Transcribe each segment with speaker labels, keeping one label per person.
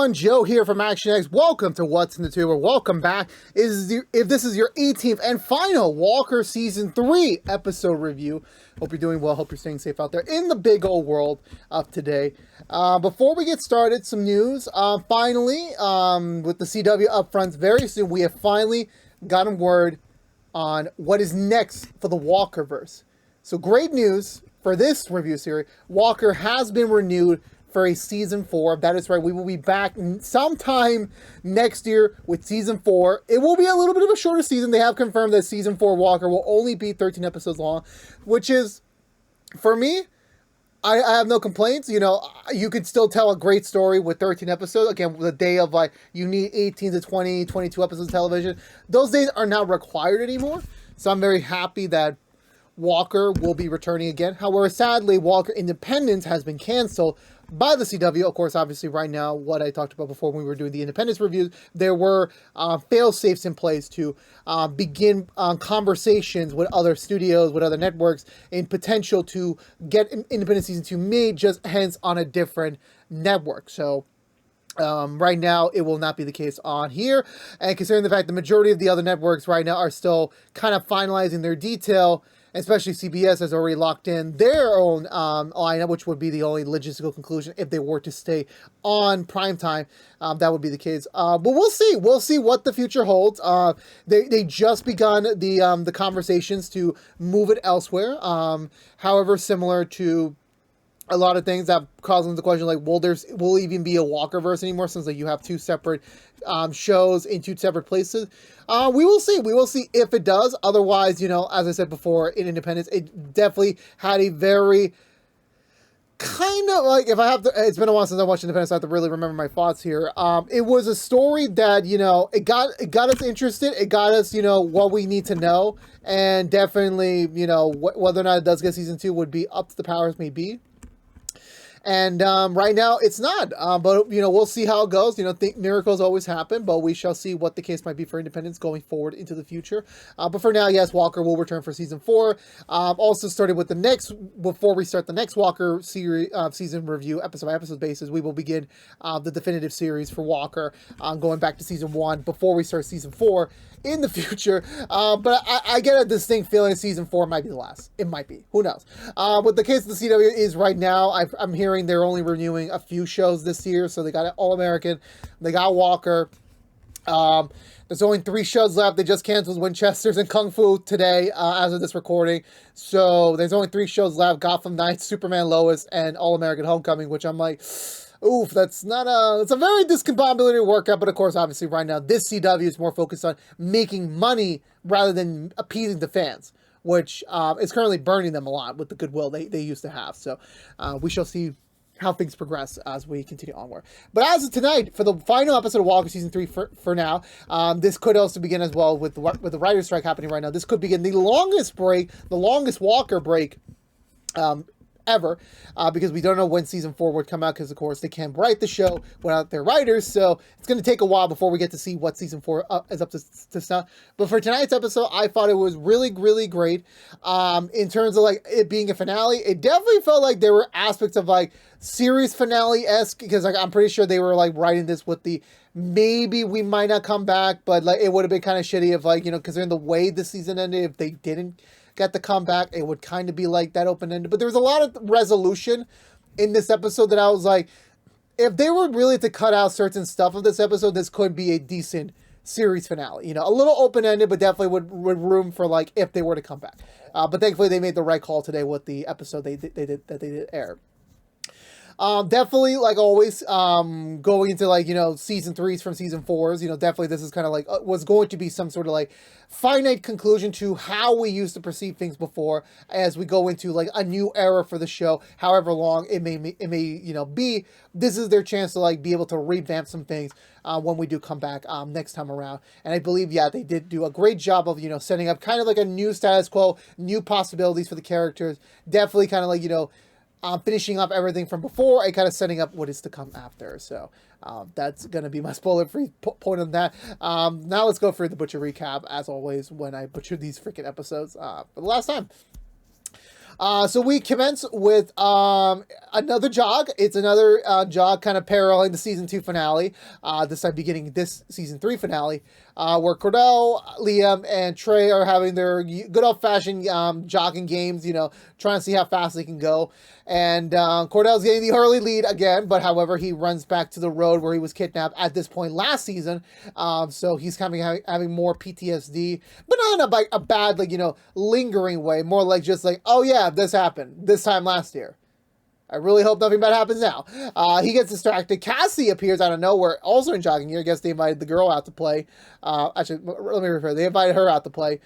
Speaker 1: everyone, Joe here from ActionX. Welcome to What's in the Tuber. Welcome back. If this is your 18th and final Walker Season 3 episode review, hope you're doing well. Hope you're staying safe out there in the big old world of today. Before we get started, some news. Finally, with the CW upfronts very soon, we have finally gotten word on what is next for the Walkerverse. So great news for this review series. Walker has been renewed for a Season 4. That is right. We will be back sometime next year with Season 4. It will be a little bit of a shorter season. They have confirmed that Season 4 Walker will only be 13 episodes long, which is, for me, I have no complaints. You know, you could still tell a great story with 13 episodes. Again, the day of, like, you need 18 to 20, 22 episodes of television. Those days are not required anymore. So I'm very happy that Walker will be returning again. However, sadly, Walker Independence has been canceled by the CW. Of course, obviously, right now, what I talked about before when we were doing the Independence reviews, there were fail-safes in place to begin conversations with other studios, with other networks, in potential to get Independence Season 2 made, just hence on a different network. So right now, it will not be the case on here. And considering the fact the majority of the other networks right now are still kind of finalizing their detail, especially CBS has already locked in their own lineup, which would be the only logistical conclusion if they were to stay on primetime. That would be the case. But we'll see. We'll see what the future holds. They just begun the conversations to move it elsewhere. However, similar to a lot of things that cause them the question, like, will even be a Walkerverse anymore, since like you have two separate shows in two separate places. We will see. We will see if it does. Otherwise, you know, as I said before, in Independence, it definitely had a very kind of like, if I have to, it's been a while since I watched Independence, so I have to really remember my thoughts here. It was a story that, you know, it got us interested. It got us, you know, what we need to know, and definitely, you know, whether or not it does get Season 2 would be up to the powers may be. And right now, it's not. But, you know, we'll see how it goes. You know, miracles always happen, but we shall see what the case might be for Independence going forward into the future. But for now, yes, Walker will return for Season 4. Also started with before we start the next Walker series, season review, episode-by-episode basis, we will begin the definitive series for Walker, going back to Season 1 before we start Season 4 in the future. But I get a distinct feeling Season 4 might be the last. It might be. Who knows? What the case of the CW is right now, I'm hearing they're only renewing a few shows this year. So they got All-American, they got Walker. There's only 3 shows left. They just canceled Winchester's and Kung Fu today, as of this recording. So there's only 3 shows left: Gotham Knights, Superman Lois, and All-American Homecoming, which I'm like, oof, that's a very discombobulated workout. But of course, obviously right now, this CW is more focused on making money rather than appeasing the fans, which is currently burning them a lot with the goodwill they used to have. So we shall see how things progress as we continue onward. But as of tonight, for the final episode of Walker Season 3 for now, this could also begin as well with the writer's strike happening right now. This could begin the longest Walker break ever, because we don't know when Season 4 would come out, because of course they can't write the show without their writers, so it's going to take a while before we get to see what Season 4 is up to stuff. But for tonight's episode, I thought it was really, really great. In terms of like it being a finale, it definitely felt like there were aspects of like series finale-esque, because like I'm pretty sure they were like writing this with the maybe we might not come back, but like it would have been kind of shitty if, like, you know, considering the way the season ended, if they didn't get the comeback, it would kind of be like that open-ended. But there was a lot of resolution in this episode that I was like, if they were really to cut out certain stuff of this episode, this could be a decent series finale. You know, a little open-ended, but definitely would room for, like, if they were to come back. But thankfully, they made the right call today with the episode they did air. Definitely, like always, going into, like, you know, Season 3s from Season 4s, you know, definitely this is kind of like, was going to be some sort of, like, finite conclusion to how we used to perceive things before, as we go into, like, a new era for the show, however long it may, you know, be. This is their chance to, like, be able to revamp some things, when we do come back, next time around. And I believe, yeah, they did do a great job of, you know, setting up kind of like a new status quo, new possibilities for the characters. Definitely kind of like, you know, finishing up everything from before and kind of setting up what is to come after. So that's going to be my spoiler-free point on that. Now let's go for the Butcher recap, as always, when I butcher these freaking episodes for the last time. So we commence with another jog. It's another jog kind of paralleling the season 2 finale. This time beginning this season 3 finale, where Cordell, Liam, and Trey are having their good old fashioned jogging games. Trying to see how fast they can go. And Cordell's getting the early lead again, but however, he runs back to the road where he was kidnapped at this point last season. So he's having more PTSD, but not in a bad, lingering way. More like just like, oh yeah, this happened this time last year. I really hope nothing bad happens now. He gets distracted. Cassie appears out of nowhere, also in jogging gear. I guess they invited the girl out to play. Actually, let me refer. They invited her out to play,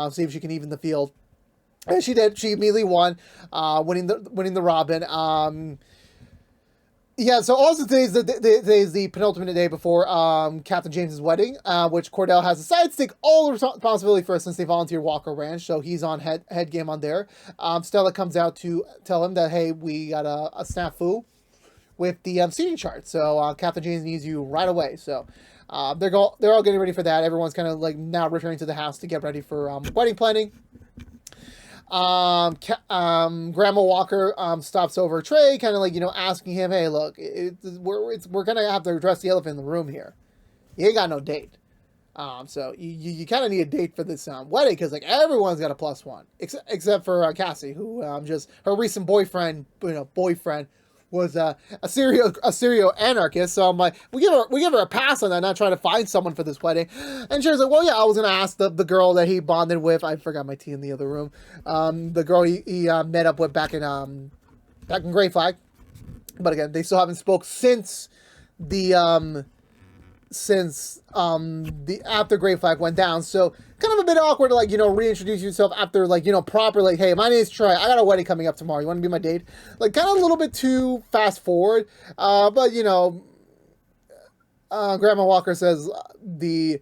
Speaker 1: see if she can even the field. And she did. She immediately won, winning the Robin. Yeah, so also today's the penultimate day before Captain James's wedding, which Cordell has decided to take all the responsibility for since they volunteered Walker Ranch, so he's on head game on there. Stella comes out to tell him that, hey, we got a snafu with the seating chart, so Captain James needs you right away. So they're all getting ready for that. Everyone's kind of like now returning to the house to get ready for wedding planning. Grandma Walker stops over Trey, kind of like, asking him, hey, look, we're gonna have to address the elephant in the room here. You ain't got no date. So you kind of need a date for this serial wedding, because like everyone's got a +1 except for Cassie, who just her recent boyfriend was a serial anarchist. So I'm like, we give her a pass on that, not trying to find someone for this wedding. And she was like, well, yeah, I was gonna ask the girl that he bonded with. I forgot my tea in the other room. The girl he met up with back in Grey Flag. But again, they still haven't spoke since the after Grey Flag went down. So kind of a bit awkward to reintroduce yourself after proper hey, my name is Troy, I got a wedding coming up tomorrow, you want to be my date? Kind of a little bit too fast forward. But Grandma Walker says the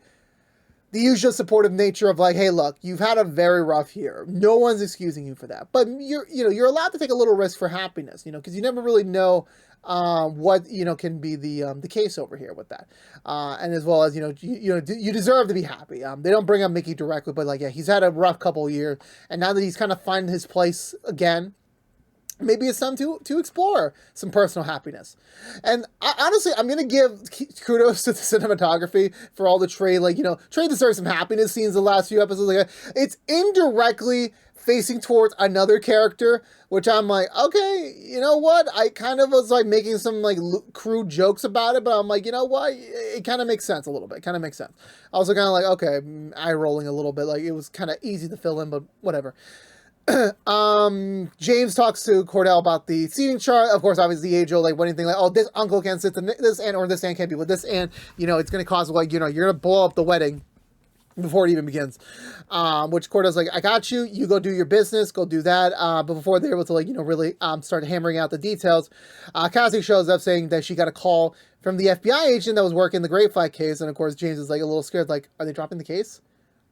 Speaker 1: usual supportive nature of hey, look, you've had a very rough year, no one's excusing you for that, but you're allowed to take a little risk for happiness, because you never really know what can be the case over here with that, and as well as you deserve to be happy. They don't bring up Mickey directly, but yeah, he's had a rough couple of years, and now that he's kind of finding his place again, maybe it's time to explore some personal happiness. And honestly, I'm gonna give kudos to the cinematography for all the Trey Trey deserves some happiness scenes the last few episodes. It's indirectly facing towards another character, which I'm like, okay, you know what? I kind of was making some crude jokes about it, but I'm like, you know what? It kind of makes sense a little bit. It kind of makes sense. I was kind of like, okay, eye rolling a little bit. It was kind of easy to fill in, but whatever. James talks to Cordell about the seating chart. Of course, obviously the age-old wedding thing, oh, this uncle can't sit to this aunt, or this aunt can't be with this aunt. It's going to cause you're going to blow up the wedding before it even begins, which Cordell's like, I got you, you go do your business, go do that, but before they're able to really start hammering out the details, Cassie shows up saying that she got a call from the FBI agent that was working the Grey Flag case, and of course James is a little scared, are they dropping the case?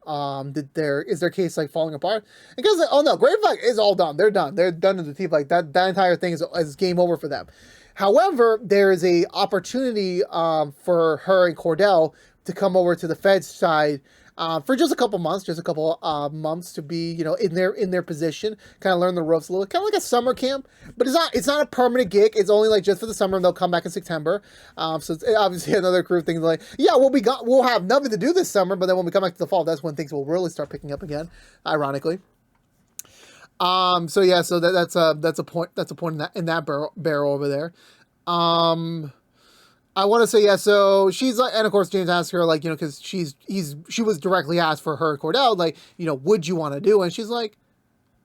Speaker 1: Is their case falling apart? And because oh no, Grey Flag is all done, they're done to the teeth, that entire thing is game over for them. However, there is a opportunity for her and Cordell to come over to the Fed's side for just a couple months, to be, in their position, kind of learn the ropes a little, kind of like a summer camp, but it's not a permanent gig. It's only just for the summer, and they'll come back in September. So it's obviously another crew thing, yeah, we'll have nothing to do this summer, but then when we come back to the fall, that's when things will really start picking up again, ironically. So yeah, so that's a point in that barrel over there. I want to say, yeah, so she's and of course James asks her, because she was directly asked for her Cordell, would you want to do? And she's like,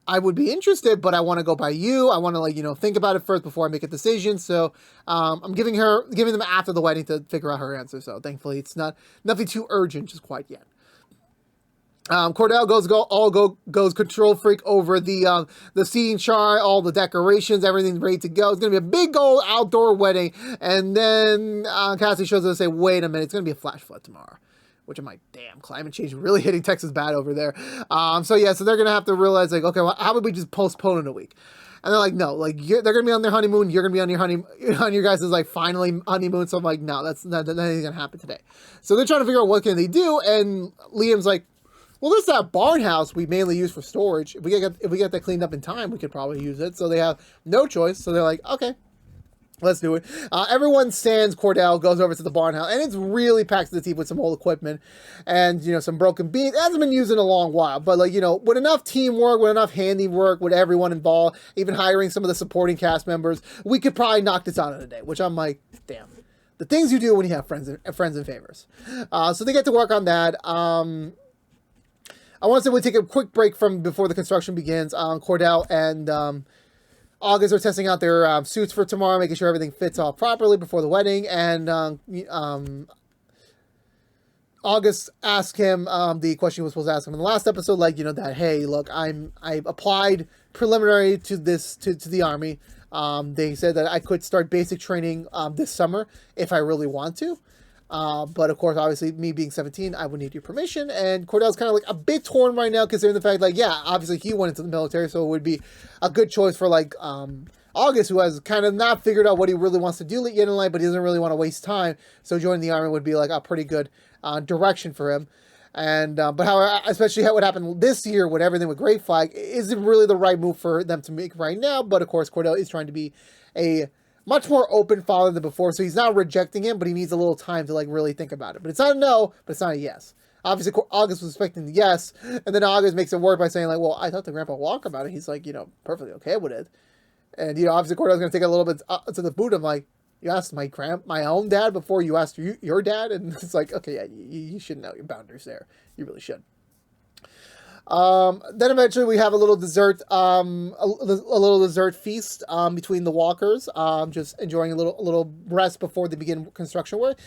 Speaker 1: I would be interested, but I want to go by you. I want to think about it first before I make a decision. So, I'm giving them after the wedding to figure out her answer. So thankfully it's nothing too urgent just quite yet. Cordell goes control freak over the seating chart, all the decorations, everything's ready to go. It's gonna be a big old outdoor wedding, and then Cassie shows up and say, "Wait a minute, it's gonna be a flash flood tomorrow." Which I'm like, damn, climate change really hitting Texas bad over there. So they're gonna have to realize okay, well, how about we just postpone it a week? And they're like, no, they're gonna be on their honeymoon. You're gonna be on your on your guys' finally honeymoon. So I'm like, no, that ain't gonna happen today. So they're trying to figure out what can they do, and Liam's like, well, this is that barn house we mainly use for storage. If we get that cleaned up in time, we could probably use it. So they have no choice. So they're like, okay, let's do it. Everyone stands. Cordell goes over to the barn house, and it's really packed to the teeth with some old equipment and, you know, some broken beams. It hasn't been used in a long while, but, like, you know, with enough teamwork, with enough handiwork, with everyone involved, even hiring some of the supporting cast members, we could probably knock this out in a day, which I'm like, damn. The things you do when you have friends and favors. So they get to work on that. I want to say we'll take a quick break from before the construction begins. Cordell and August are testing out their suits for tomorrow, making sure everything fits all properly before the wedding. And August asked him the question he was supposed to ask him in the last episode, like, you know, that, hey, look, I applied preliminary to this to the Army. They said that I could start basic training this summer if I really want to. But of course, obviously, me being 17, I would need your permission. And Cordell's kind of like a bit torn right now, considering the fact, like, yeah, obviously he went into the military, so it would be a good choice for, like, August, who has kind of not figured out what he really wants to do yet in life, but he doesn't really want to waste time. So joining the Army would be like a pretty good direction for him. And but how, especially what happened this year with everything with Great Flag, isn't really the right move for them to make right now. But of course, Cordell is trying to be a much more open father than before, so he's not rejecting him, but he needs a little time to, like, really think about it. But it's not a no, but it's not a yes. Obviously, August was expecting the yes, and then August makes it work by saying, like, well, I talked to Grandpa Walker about it. He's like, you know, perfectly okay with it. And, you know, obviously Cordell's going to take a little bit to the boot. I'm like, you asked my own dad before you asked your dad? And it's like, okay, yeah, you should know your boundaries there. You really should. Then eventually we have a little dessert, a little dessert feast, between the walkers, just enjoying a little rest before they begin construction work.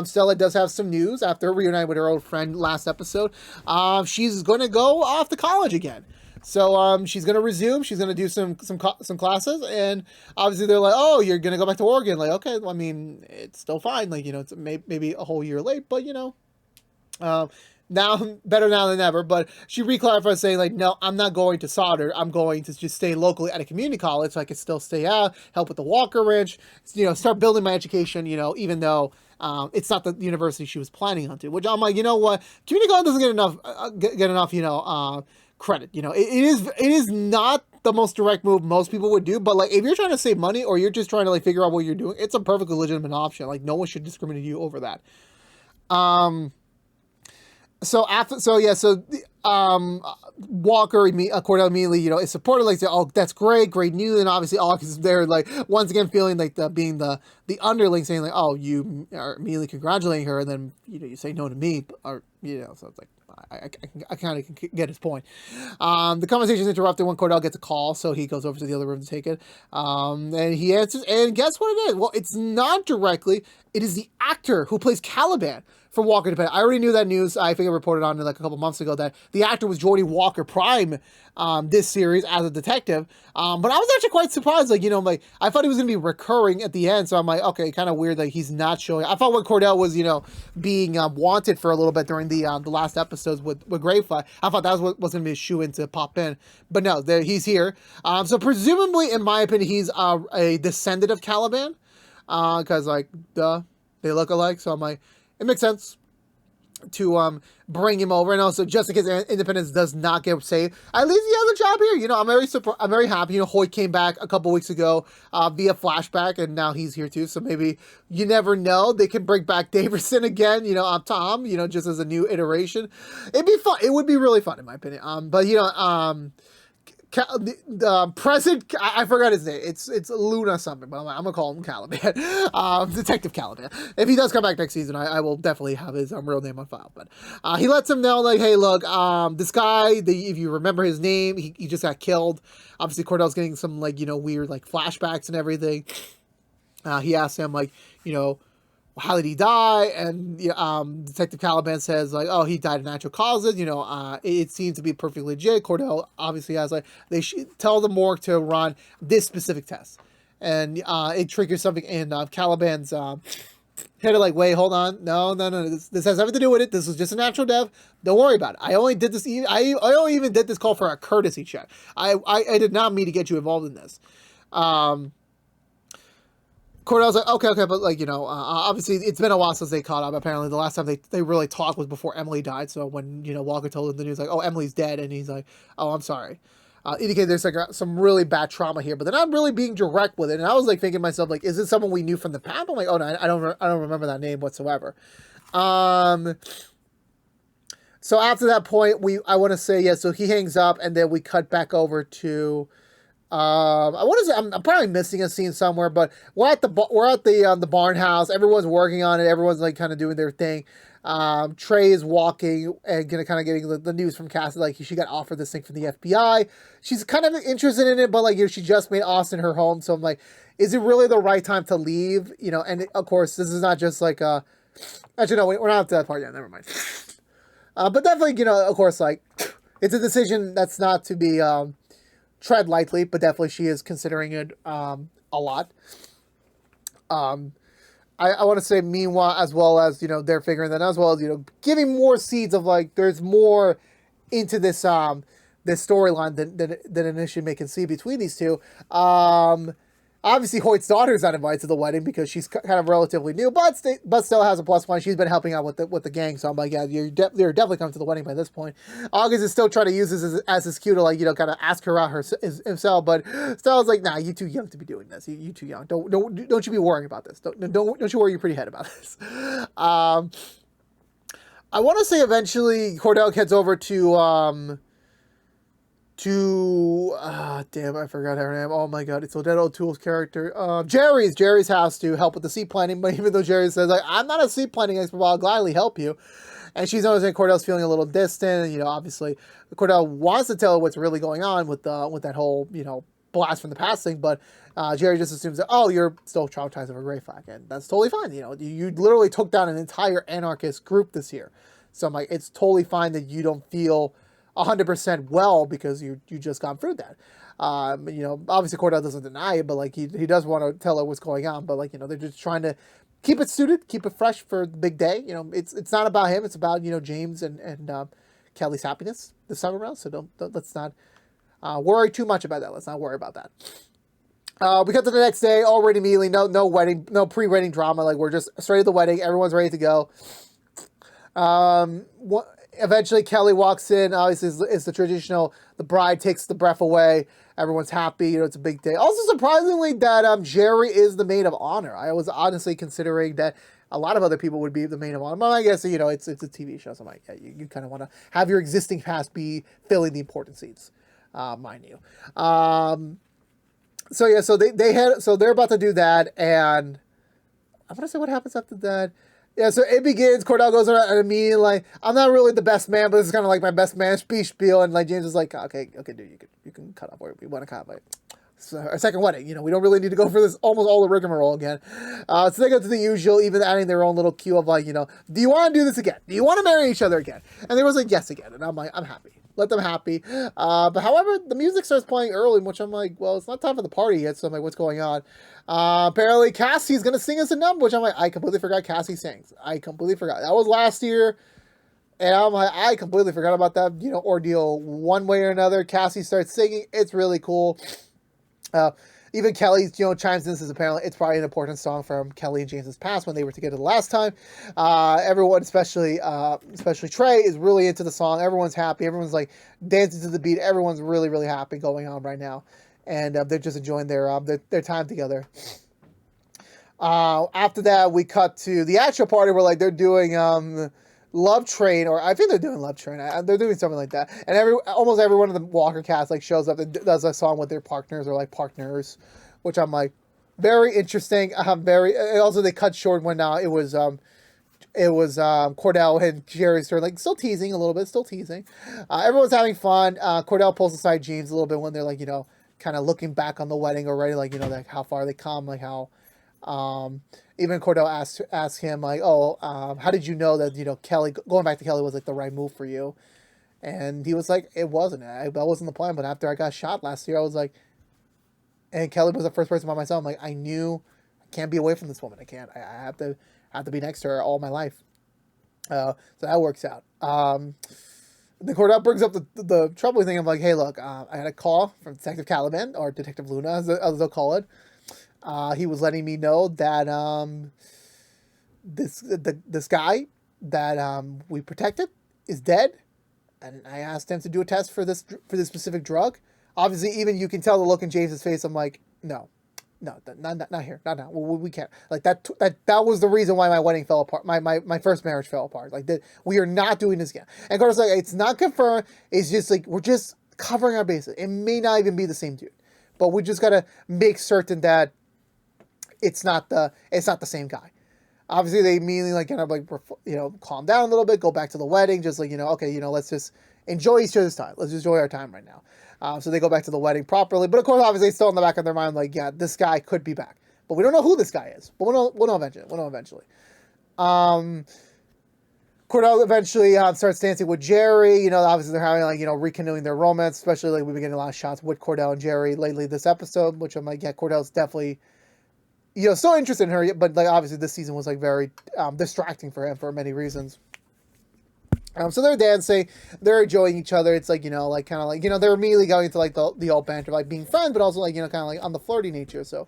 Speaker 1: Stella does have some news after reuniting with her old friend last episode. She's going to go off to college again. So, she's going to resume, she's going to do some classes, and obviously they're like, oh, you're going to go back to Oregon. Like, okay, well, I mean, it's still fine. Like, you know, it's maybe a whole year late, but, you know, now, better now than ever. But she reclarified saying, like, no, I'm not going to solder. I'm going to just stay locally at a community college so I can still stay out, help with the Walker Ranch, you know, start building my education, you know, even though it's not the university she was planning on to. Which I'm like, you know what, community college doesn't get enough, you know, credit. You know, it is not the most direct move most people would do, but, like, if you're trying to save money or you're just trying to, like, figure out what you're doing, it's a perfectly legitimate option. Like, no one should discriminate you over that. Walker, Cordell immediately, you know, is supported, like, oh, that's great news, and obviously August is there, like, once again feeling like being the underling, saying, like, oh, you are immediately congratulating her, and then, you know, you say no to me, or, you know, so it's like, I kind of get his point. The conversation is interrupted when Cordell gets a call, so he goes over to the other room to take it. And he answers, and guess what it is? Well, it's not directly. It is the actor who plays Caliban from Walker Independent. I already knew that news. I think I reported on it like a couple months ago that the actor was Jordy Walker Prime this series as a detective. But I was actually quite surprised. Like, you know, like, I thought he was going to be recurring at the end. So I'm like, okay, kind of weird that he's not showing. I thought when Cordell was, you know, being wanted for a little bit during the last episodes with Great Flag, I thought that was what was going to be a shoe in to pop in. But no, he's here. So presumably, in my opinion, he's a descendant of Caliban. Because, like, they look alike. So I'm like, it makes sense to bring him over. And also, just in case Independence does not get saved, at least he has a job here. You know, I'm very happy. You know, Hoyt came back a couple weeks ago via flashback, and now he's here too. So maybe, you never know, they can bring back Daverson again, you know, Tom, you know, just as a new iteration. It'd be fun. It would be really fun, in my opinion. But, you know, the present, I forgot his name. It's Luna something, but I'm gonna call him Caliban. Detective Caliban. If he does come back next season, I will definitely have his real name on file. But he lets him know, like, hey, look, this guy, if you remember his name, he just got killed. Obviously, Cordell's getting some, like, you know, weird, like, flashbacks and everything. He asks him, like, you know, how did he die? And Detective Caliban says, like, oh, he died of natural causes. You know, it seemed to be perfectly legit. Cordell obviously has, like, they should tell the morgue to run this specific test. And it triggers something in Caliban's head, like, wait, hold on. No. This has nothing to do with it. This was just a natural death. Don't worry about it. I only did this. I only even did this call for a courtesy check. I did not mean to get you involved in this. Cordell's like, okay, but like, obviously it's been a while since they caught up. Apparently the last time they really talked was before Emily died. So when, Walker told him the news, like, oh, Emily's dead. And he's like, oh, I'm sorry. Indicating there's like some really bad trauma here, but they're not really being direct with it. And I was like thinking to myself, like, is this someone we knew from the past? I'm like, oh no, I don't remember that name whatsoever. So after that point, I want to say, yeah, so he hangs up and then we cut back over to, I want to say, I'm probably missing a scene somewhere, but we're at the barn house. Everyone's working on it. Everyone's like kind of doing their thing. Trey is walking and kind of getting the news from Cassie, like she got offered this thing from the FBI. She's kind of interested in it, but like, she just made Austin her home. So I'm like, is it really the right time to leave? And of course, this is not just like, actually, no, we're not at that part yet. Never mind. But definitely, of course, like, it's a decision that's not to be tread lightly, but definitely she is considering it a lot. I want to say, meanwhile, as well as, they're figuring that, as well as, giving more seeds of, like, there's more into this this storyline than initially may conceive between these two. Obviously, Hoyt's daughter's not invited to the wedding because she's kind of relatively new, but still has a plus one. She's been helping out with the gang, so I'm like, yeah, you're definitely coming to the wedding by this point. August is still trying to use this as his cue to, like, kind of ask her out himself, but Stella's like, nah, you're too young to be doing this. You too young. Don't you be worrying about this. Don't you worry your pretty head about this. I want to say eventually Cordell heads over to damn, I forgot her name. Oh my god, it's Odette O'Toole's character. Jerry's house to help with the seed planting, but even though Jerry says, like, I'm not a seed planting expert, but I'll gladly help you. And she's noticing Cordell's feeling a little distant, and, obviously Cordell wants to tell her what's really going on with that whole, blast from the past thing, but Jerry just assumes that, oh, you're still traumatized over Gray Flag, and that's totally fine. You literally took down an entire anarchist group this year. So I'm like, it's totally fine that you don't feel 100% well because you just gone through that. Obviously Cordell doesn't deny it, but like he does want to tell her what's going on, but like, they're just trying to keep it suited, keep it fresh for the big day. It's not about him, it's about, James and Kelly's happiness this time around. So let's not worry too much about that. Let's not worry about that. We got to the next day already immediately. No wedding, no pre-wedding drama. Like, we're just straight to the wedding. Everyone's ready to go. Eventually Kelly walks in. Obviously it's the traditional, the bride takes the breath away. Everyone's happy. It's a big day. Also, surprisingly, that Jerry is the maid of honor. I was honestly considering that a lot of other people would be the maid of honor. But I guess, it's a TV show. So I'm like, yeah, you kind of want to have your existing cast be filling the important seats, mind you. So yeah, so they're about to do that, and I want to say what happens after that. Yeah, so it begins. Cordell goes around and immediately, like, I'm not really the best man, but this is kind of like my best man spiel. And like James is like, okay, dude, you can cut off, or we want to cut off. Like, so our second wedding, we don't really need to go for this almost all the rigmarole again. So they go to the usual, even adding their own little cue of like, do you want to do this again? Do you want to marry each other again? And they was like, yes, again. And I'm like, I'm happy. Let them happy. But however, the music starts playing early, which I'm like, well, it's not time for the party yet. So I'm like, what's going on? Apparently Cassie's going to sing us a number, which I'm like, I completely forgot Cassie sings. I completely forgot. That was last year. And I'm like, I completely forgot about that, ordeal one way or another. Cassie starts singing. It's really cool. Even Kelly, chimes in. This is apparently, it's probably an important song from Kelly and James's past when they were together the last time. Everyone, especially Trey, is really into the song. Everyone's happy. Everyone's like dancing to the beat. Everyone's really, really happy going on right now. And they're just enjoying their time together. After that, we cut to the actual party where like they're doing Love Train, or I think they're doing Love Train. They're doing something like that. And almost every one of the Walker cast like shows up and does a song with their partners or like partners, which I'm like, very interesting. Also they cut short when it was Cordell and Jerry's turn, like still teasing a little bit, everyone's having fun. Cordell pulls aside James a little bit when they're like, kind of looking back on the wedding already, like, like how far they come, like how, even Cordell asked him like, how did you know that, Kelly, going back to Kelly was like the right move for you? And he was like, it wasn't, that wasn't the plan. But after I got shot last year, I was like, and Kelly was the first person by myself. I'm like, I knew I can't be away from this woman. I can't, I have to be next to her all my life. So that works out. Then Cordell brings up the troubling thing. I'm like, hey, look, I had a call from Detective Caliban, or Detective Luna, as they'll call it. He was letting me know that this guy that we protected is dead, and I asked him to do a test for this specific drug. Obviously, even you can tell the look in James's face. I'm like, no, not here, not now. We can't. Like that was the reason why my wedding fell apart. My first marriage fell apart. Like we are not doing this again. And of course, like it's not confirmed. It's just like we're just covering our bases. It may not even be the same dude, but we just gotta make certain that it's not the same guy. Obviously, they immediately like kind of like calm down a little bit, go back to the wedding, just like okay, let's just enjoy each other's time. Let's enjoy our time right now. So they go back to the wedding properly, but of course, obviously, it's still in the back of their mind, like, yeah, this guy could be back, but we don't know who this guy is. But we'll know eventually. We'll know eventually. Cordell eventually starts dancing with Jerry. Obviously they're having like rekindling their romance, especially like we've been getting a lot of shots with Cordell and Jerry lately this episode, which I'm like, yeah, Cordell's definitely still interested in her, but like obviously this season was like very distracting for him for many reasons. So they're dancing, they're enjoying each other. It's like like kind of like they're immediately going into like the old banter, like being friends, but also like kind of like on the flirty nature. So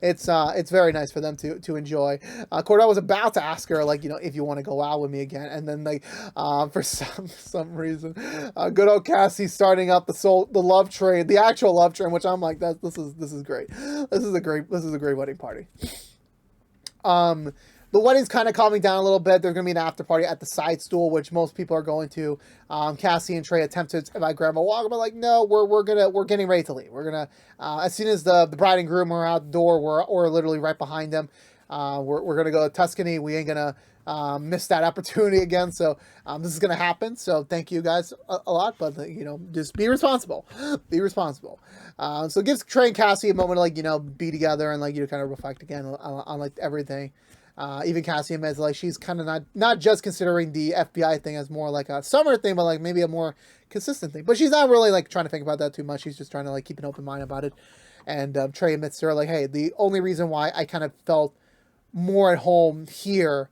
Speaker 1: it's very nice for them to enjoy. Cordell was about to ask her like if you want to go out with me again, and then like for some reason, good old Cassie starting up the love train, the actual love train, which I'm like this is great. This is a great wedding party. The wedding's kind of calming down a little bit. There's going to be an after party at the side stool, which most people are going to. Cassie and Trey attempt to grab a walk, but like, no, we're getting ready to leave. We're gonna as soon as the bride and groom are out the door, we're literally right behind them. We're gonna go to Tuscany. We ain't gonna miss that opportunity again. So this is gonna happen. So thank you guys a lot, but just be responsible. Be responsible. So it gives Trey and Cassie a moment to like be together and like kind of reflect again on like everything. Even Cassie admits like she's kind of not just considering the FBI thing as more like a summer thing, but like maybe a more consistent thing. But she's not really like trying to think about that too much. She's just trying to like keep an open mind about it. And Trey admits to her like, hey, the only reason why I kind of felt more at home here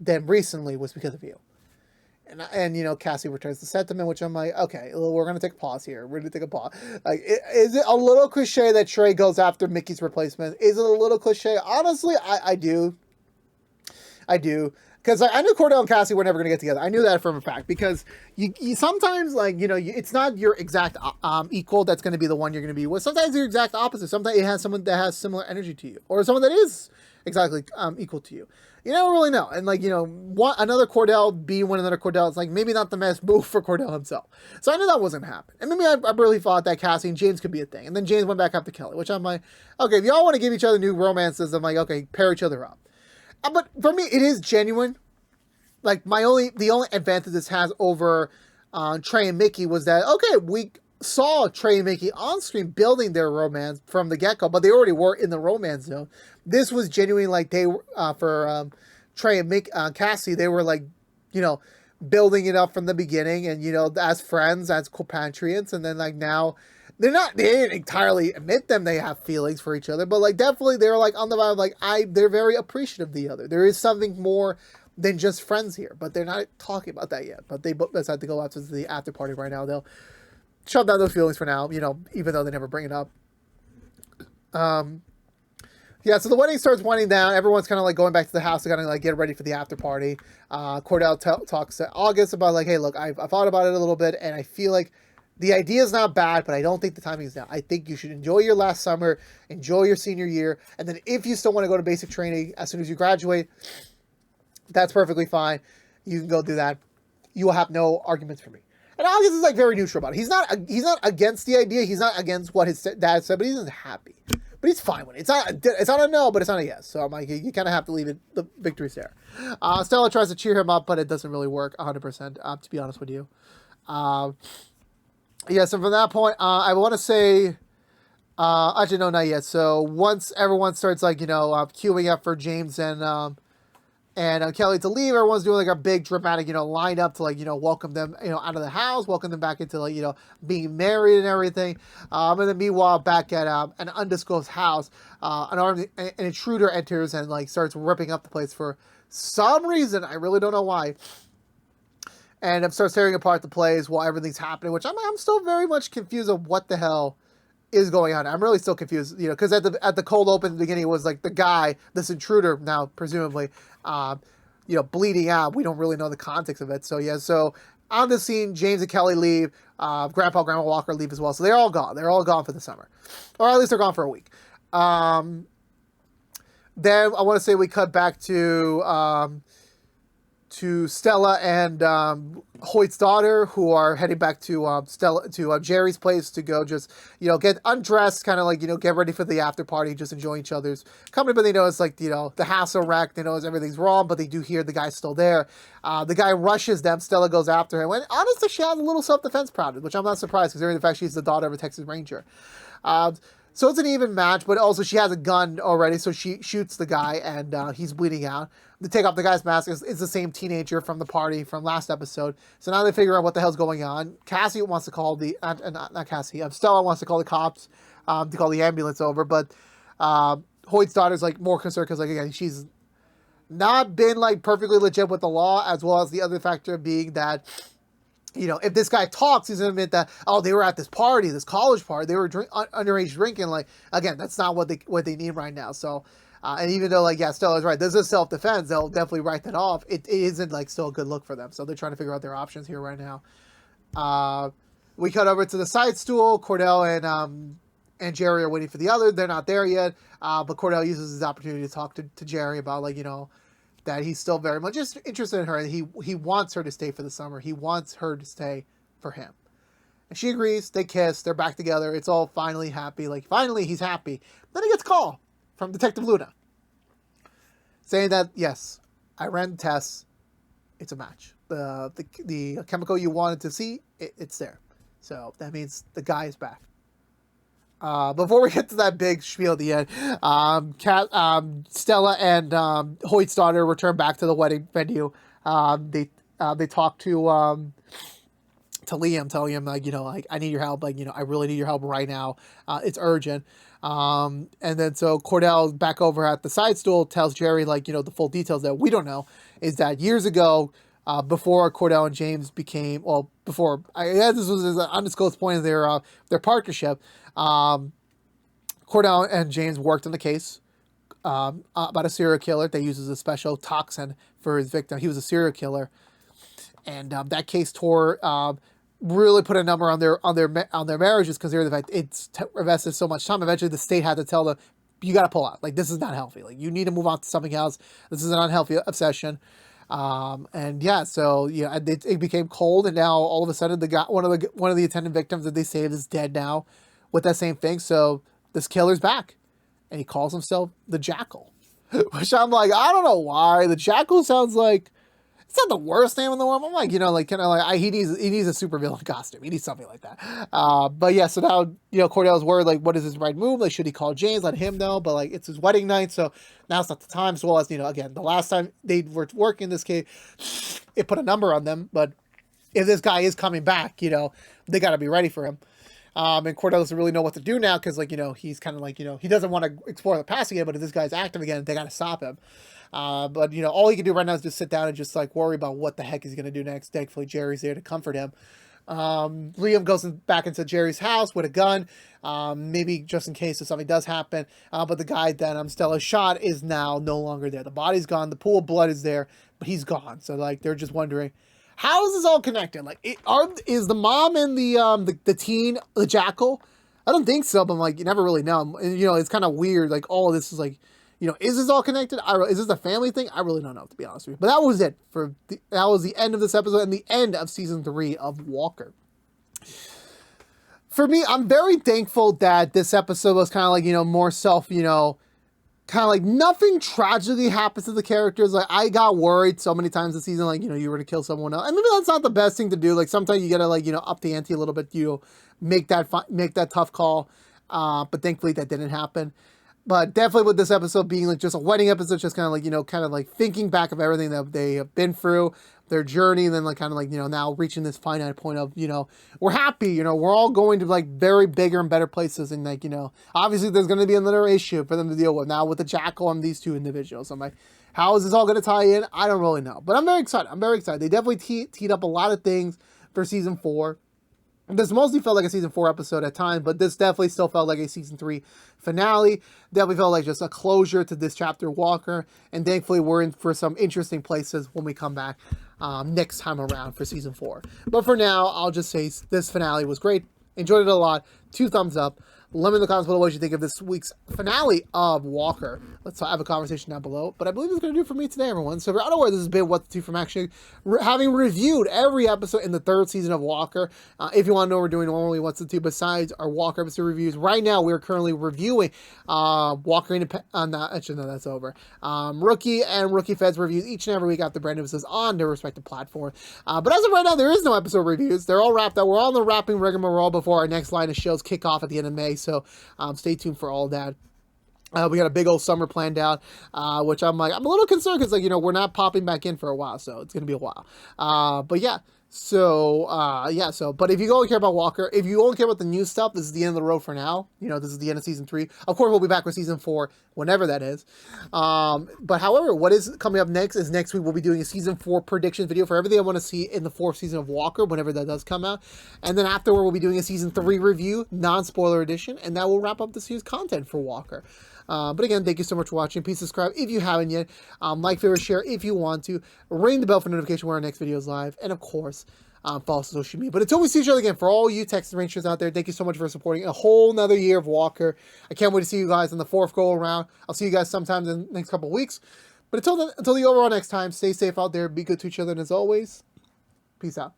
Speaker 1: than recently was because of you. And Cassie returns the sentiment, which I'm like, okay, we're gonna take a pause here. We're gonna take a pause. Like, is it a little cliche that Trey goes after Mickey's replacement? Is it a little cliche? Honestly, I do. Because I knew Cordell and Cassie were never going to get together. I knew that from a fact. Because you sometimes, like, it's not your exact equal that's going to be the one you're going to be with. Sometimes your exact opposite. Sometimes it has someone that has similar energy to you. Or someone that is exactly equal to you. You never really know. And, like, another Cordell being one another Cordell is, like, maybe not the best move for Cordell himself. So I knew that wasn't going to happen. And maybe I really thought that Cassie and James could be a thing. And then James went back up to Kelly, which I'm like, okay, if y'all want to give each other new romances, I'm like, okay, pair each other up. But for me, it is genuine. Like, the only advantage this has over Trey and Mickey was that, okay, we saw Trey and Mickey on screen building their romance from the get-go, but they already were in the romance zone. This was genuine, like, they were, for Trey and Cassie, they were, like, building it up from the beginning and, as friends, as compatriots, and then, like, now they didn't entirely admit they have feelings for each other, but like definitely they're like on the vibe, like they're very appreciative of the other. There is something more than just friends here, but they're not talking about that yet. But they both decide to go out to the after party right now. They'll shove down those feelings for now, even though they never bring it up. Yeah, so the wedding starts winding down. Everyone's kind of like going back to the house to kind of like get ready for the after party. Cordell talks to August about like, hey, look, I thought about it a little bit, and I feel like the idea is not bad, but I don't think the timing is now. I think you should enjoy your last summer, enjoy your senior year, and then if you still want to go to basic training as soon as you graduate, that's perfectly fine. You can go do that. You will have no arguments for me. And August is like very neutral about it. He's not against the idea. He's not against what his dad said, but he's happy. But he's fine with it. It's not a no, but it's not a yes. So I'm like, you kind of have to leave it. The victory's there. Stella tries to cheer him up, but it doesn't really work 100%. To be honest with you. Yeah, so from that point, I want to say, actually, no, not yet. So once everyone starts, like, queuing up for James and Kelly to leave, everyone's doing, like, a big dramatic, line up to, like, welcome them, out of the house, welcome them back into, like, being married and everything. And then meanwhile, back at an undisclosed house, an intruder enters and, like, starts ripping up the place for some reason. I really don't know why. And starts tearing apart the place while everything's happening, which I'm still very much confused of what the hell is going on. I'm really still confused, you know, because at the cold open at the beginning, it was like the guy, this intruder, now presumably, you know, bleeding out. We don't really know the context of it. So yeah, so on the scene, James and Kelly leave. Grandma Walker leave as well. So they're all gone. They're all gone for the summer, or at least they're gone for a week. Then I want to say we cut back to Stella and Hoyt's daughter, who are heading back to Jerry's place to go just, you know, get undressed, kind of like, you know, get ready for the after party, just enjoy each other's company. But they know it's like, you know, the hassle wreck. They know everything's wrong, but they do hear the guy's still there. The guy rushes them. Stella goes after him. And honestly, she has a little self-defense problem, which I'm not surprised, considering the fact she's the daughter of a Texas Ranger. So it's an even match, but also she has a gun already, so she shoots the guy, and he's bleeding out. They take off the guy's mask. It's the same teenager from the party from last episode. So now they figure out what the hell's going on. Cassie wants to call not Cassie, Stella wants to call the cops to call the ambulance over, but Hoyt's daughter's like more concerned because, like, again, she's not been like perfectly legit with the law, as well as the other factor being that, you know, if this guy talks, he's going to admit that, oh, they were at this party, this college party, they were underage drinking. Like, again, that's not what they need right now. So, and even though, like, yeah, Stella's right, this is self-defense, they'll definitely write that off. It isn't, like, still a good look for them. So they're trying to figure out their options here right now. We cut over to the side stool. Cordell and Jerry are waiting for the other. They're not there yet. But Cordell uses his opportunity to talk to Jerry about, like, you know, that he's still very much interested in her, and he wants her to stay for the summer. He wants her to stay for him. And she agrees. They kiss. They're back together. It's all finally happy. Like, finally, he's happy. Then he gets a call from Detective Luna saying that, yes, I ran the tests. It's a match. The chemical you wanted to see, it's there. So that means the guy is back. Before we get to that big spiel at the end, Stella and Hoyt's daughter return back to the wedding venue. They talk to Liam, telling him, like, you know, like, I need your help. Like, you know, I really need your help right now. It's urgent. And then so Cordell, back over at the side stool, tells Jerry, like, you know, the full details that we don't know, is that years ago, before Cordell and James became, well, before, this was an undisclosed point of their partnership, Cordell and James worked on the case about a serial killer that uses a special toxin for his victim. He was a serial killer, and that case really put a number on their marriages, because the fact it's invested so much time. Eventually, the state had to tell them, you got to pull out. Like, this is not healthy. Like, you need to move on to something else. This is an unhealthy obsession. And yeah, so yeah, it became cold, and now all of a sudden one of the attendant victims that they saved is dead now with that same thing. So this killer's back, and he calls himself the Jackal, which I'm like, I don't know why. The Jackal sounds like, it's not the worst name in the world. I'm like, you know, like, kind of like, he needs a supervillain costume. He needs something like that. But yeah, so now, you know, Cordell's worried, like, what is his right move? Like, should he call James, let him know? But, like, it's his wedding night, so now's not the time. As well as, you know, again, the last time they were working this case, it put a number on them. But if this guy is coming back, you know, they got to be ready for him. And Cordell doesn't really know what to do now, because, like, you know, he's kind of like, you know, he doesn't want to explore the past again, but if this guy's active again, they got to stop him. But, you know, all he can do right now is just sit down and just, like, worry about what the heck he's going to do next. Thankfully, Jerry's there to comfort him. Liam goes back into Jerry's house with a gun, maybe just in case if something does happen. But the guy that Stella shot is now no longer there. The body's gone. The pool of blood is there, but he's gone. So, like, they're just wondering, how is this all connected? Like, is the mom and the teen the Jackal? I don't think so, but I'm like, you never really know. And, you know, it's kind of weird. Like, all of this is like, you know, is this all connected? Is this a family thing? I really don't know, to be honest with you. But that was it. That was the end of this episode and the end of season 3 of Walker. For me, I'm very thankful that this episode was kind of like, you know, more self, you know, kind of like nothing tragedy happens to the characters. Like, I got worried so many times this season, like, you know, you were to kill someone else. And maybe that's not the best thing to do. Like, sometimes you gotta, like, you know, up the ante a little bit, you know, make that tough call. But thankfully that didn't happen. But definitely with this episode being like just a wedding episode, just kind of like, you know, kind of like thinking back of everything that they have been through, their journey, and then like kind of like, you know, now reaching this finite point of, you know, we're happy, you know, we're all going to like very bigger and better places. And like, you know, obviously there's going to be another issue for them to deal with now with the Jackal and these two individuals. I'm like, how is this all going to tie in? I don't really know, but I'm very excited. They definitely teed up a lot of things for season 4. This mostly felt like a season 4 episode at times, but this definitely still felt like a season 3 finale. Definitely felt like just a closure to this chapter Walker, and thankfully we're in for some interesting places when we come back next time around for season 4. But for now, I'll just say this finale was great. Enjoyed it a lot. 2 thumbs up. Let me know in the comments below what you think of this week's finale of Walker. Let's have a conversation down below. But I believe it's going to do it for me today, everyone. So if you're unaware, this has been What to Do from Action, having reviewed every episode in the 3rd season of Walker. If you want to know what we're doing normally, What's to Do besides our Walker episode reviews. Right now, we're currently reviewing Walker actually, no, that's over. Rookie and Rookie Feds reviews each and every week after brand new episodes on their respective platform. But as of right now, there is no episode reviews. They're all wrapped up. We're on the wrapping rigmarole before our next line of shows kick off at the end of May. So stay tuned for all that. We got a big old summer planned out, which I'm a little concerned because, we're not popping back in for a while, so it's going to be a while. But yeah. But if you only care about Walker, if you only care about the new stuff, this is the end of the road for now. This is the end of season 3. Of course, we'll be back with season 4, whenever that is. But however, what is coming up next is next week we'll be doing a season 4 prediction video for everything I want to see in the 4th season of Walker, whenever that does come out. And then afterward, we'll be doing a season 3 review, non-spoiler edition, and that will wrap up this year's content for Walker. But again, thank you so much for watching. Please subscribe if you haven't yet. Like, favorite, share if you want to. Ring the bell for notification when our next video is live. And of course, follow us on social media. But until we see each other again, for all you Texas Rangers out there, thank you so much for supporting a whole nother year of Walker. I can't wait to see you guys in the 4th go around. I'll see you guys sometime in the next couple of weeks. But until the overall next time, stay safe out there. Be good to each other. And as always, peace out.